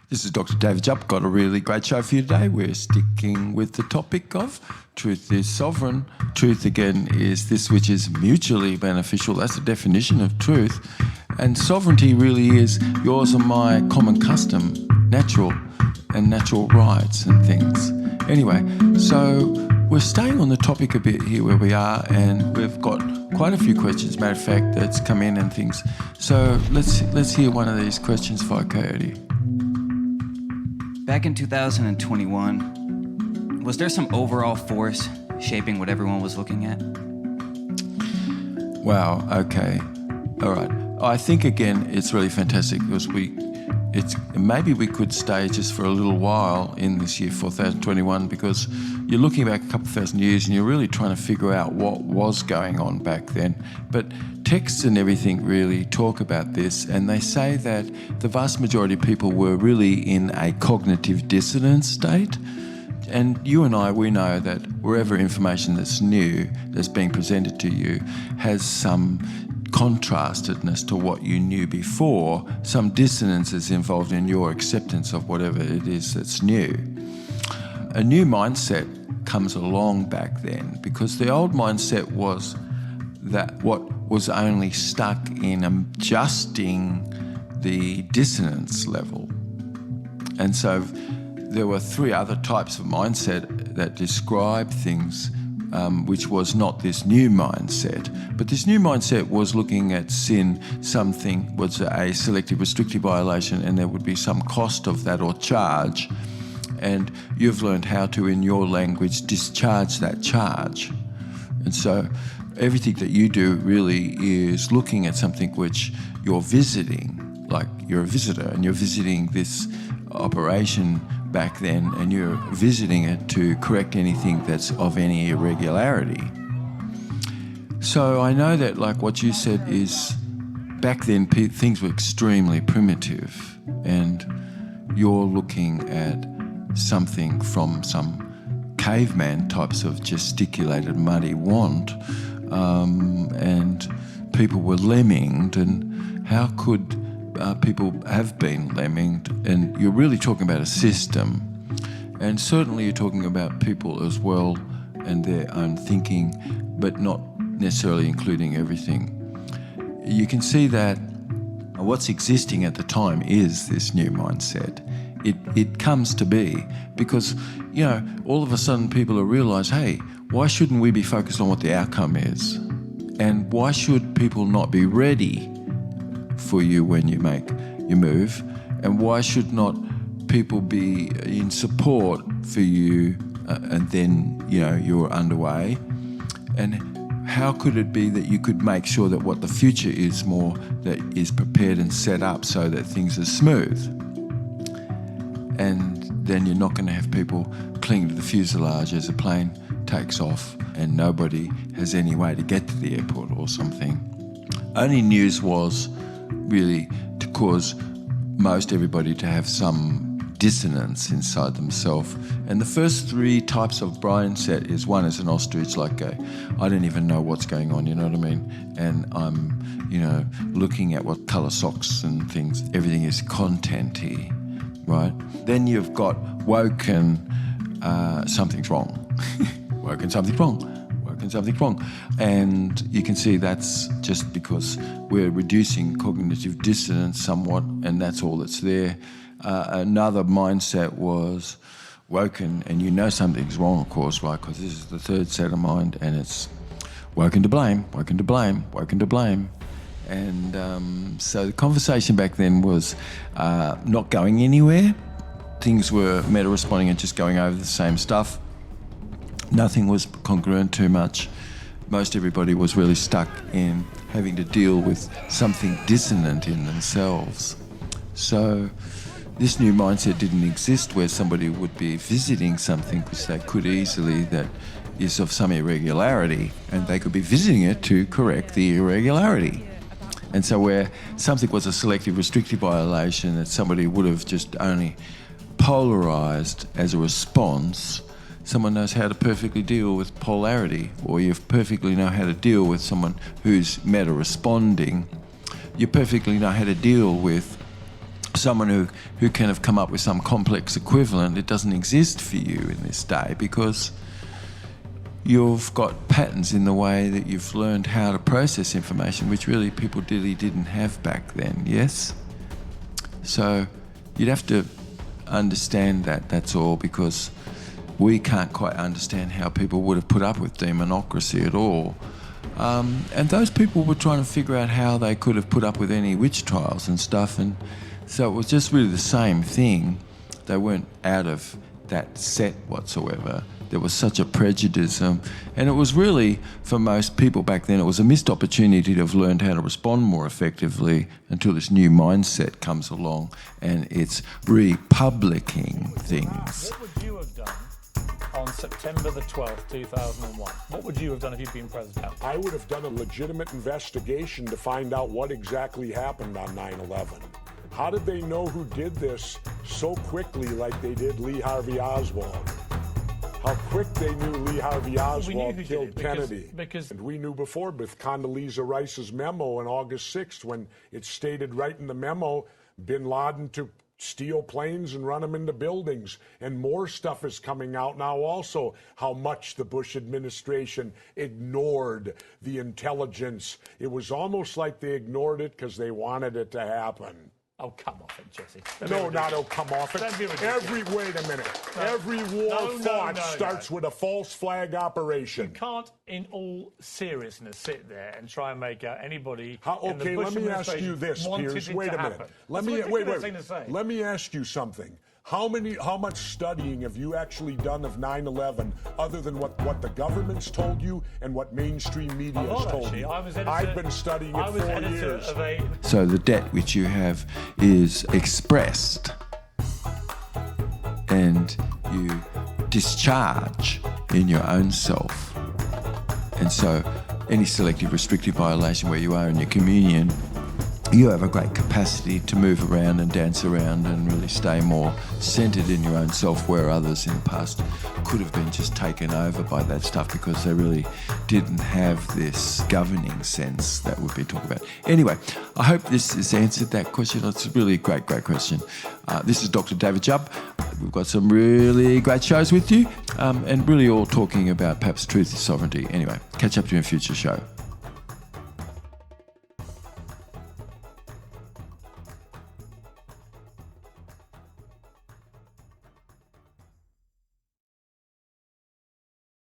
This is Dr. David Jupp. Got a really great show for you today. We're sticking with the topic of truth is sovereign. Truth, again, is this which is mutually beneficial. That's the definition of truth. And sovereignty really is yours and my common custom, natural rights and things. Anyway, so we're staying on the topic a bit here where we are, and we've got quite a few questions, matter of fact, that's come in and things. So let's hear one of these questions for Coyote. Back in 2021, was there some overall force shaping what everyone was looking at? Wow, okay. All right. I think, again, it's really fantastic because maybe we could stay just for a little while in this year 4021, because you're looking back a couple of thousand years and you're really trying to figure out what was going on back then. But texts and everything really talk about this, and they say that the vast majority of people were really in a cognitive dissonance state. And you and I, we know that wherever information that's new that's being presented to you has some contrastedness to what you knew before, some dissonance is involved in your acceptance of whatever it is that's new. A new mindset comes along back then, because the old mindset was that what was only stuck in adjusting the dissonance level. And so there were three other types of mindset that describe things, which was not this new mindset. But this new mindset was looking at sin, something was a selective restrictive violation, and there would be some cost of that or charge. And you've learned how to, in your language, discharge that charge. And so everything that you do really is looking at something which you're visiting, like you're a visitor and you're visiting this operation back then, and you're visiting it to correct anything that's of any irregularity. So I know that, like what you said, is back then things were extremely primitive, and you're looking at something from some caveman types of gesticulated muddy wand, and people were lemminged, and how could people have been lemminged? And you're really talking about a system, and certainly you're talking about people as well and their own thinking, but not necessarily including everything. You can see that what's existing at the time is this new mindset. It comes to be because, all of a sudden people will realise, hey, why shouldn't we be focused on what the outcome is? And why should people not be ready for you when you make your move? And why should not people be in support for you and then, you're underway? And how could it be that you could make sure that what the future is more that is prepared and set up so that things are smooth? And then you're not going to have people clinging to the fuselage as a plane takes off and nobody has any way to get to the airport or something. Only news was really to cause most everybody to have some dissonance inside themselves. And the first three types of mindset is, one is an ostrich, like I don't even know what's going on, you know what I mean? And I'm, looking at what colour socks and things, everything is content-y, right? Then you've got woken, something's wrong. Woken, something's wrong. Something wrong. And you can see that's just because we're reducing cognitive dissonance somewhat, and that's all that's there. Another mindset was woken, and something's wrong, of course, right? Because this is the third set of mind, and it's woken to blame, woken to blame, woken to blame. And so the conversation back then was not going anywhere. Things were meta-responding and just going over the same stuff. Nothing was congruent too much. Most everybody was really stuck in having to deal with something dissonant in themselves. So this new mindset didn't exist where somebody would be visiting something which they could easily, that is of some irregularity, and they could be visiting it to correct the irregularity. And so where something was a selective restrictive violation that somebody would have just only polarised as a response, someone knows how to perfectly deal with polarity, or you perfectly know how to deal with someone who's meta-responding. You perfectly know how to deal with someone who can have come up with some complex equivalent, it doesn't exist for you in this day because you've got patterns in the way that you've learned how to process information, which really people really didn't have back then, yes? So you'd have to understand that, that's all, because we can't quite understand how people would have put up with demonocracy at all. And those people were trying to figure out how they could have put up with any witch trials and stuff, and so it was just really the same thing. They weren't out of that set whatsoever. There was such a prejudice, and it was really, for most people back then, it was a missed opportunity to have learned how to respond more effectively until this new mindset comes along and it's republicing things. What would you have done on September the 12th, 2001? What would you have done if you'd been president? I would have done a legitimate investigation to find out what exactly happened on 9/11. How did they know who did this so quickly like they did Lee Harvey Oswald? How quick they knew Lee Harvey Oswald killed Kennedy. And we knew before with Condoleezza Rice's memo on August 6th, when it stated right in the memo, bin Laden to steal planes and run them into buildings. And more stuff is coming out now also, how much the Bush administration ignored the intelligence. It was almost like they ignored it because they wanted it to happen. Oh, come off it, Jesse. No, not oh, come off it. Wait a minute. No. Every war fought starts with a false flag operation. You can't, in all seriousness, sit there and try and make out anybody. Okay, let me ask you this, Piers. Wait a minute. Let me ask you something. How much studying have you actually done of 9/11 other than what the government's told you and what mainstream media has told you? I've been studying it 4 years. So the debt which you have is expressed and you discharge in your own self. And so any selective restrictive violation where you are in your communion, you have a great capacity to move around and dance around and really stay more centered in your own self, where others in the past could have been just taken over by that stuff because they really didn't have this governing sense that we've been talking about. Anyway, I hope this has answered that question. It's a really great question. This is Dr. David Jubb. We've got some really great shows with you and really all talking about perhaps truth is sovereignty. Anyway, catch up to you in a future show.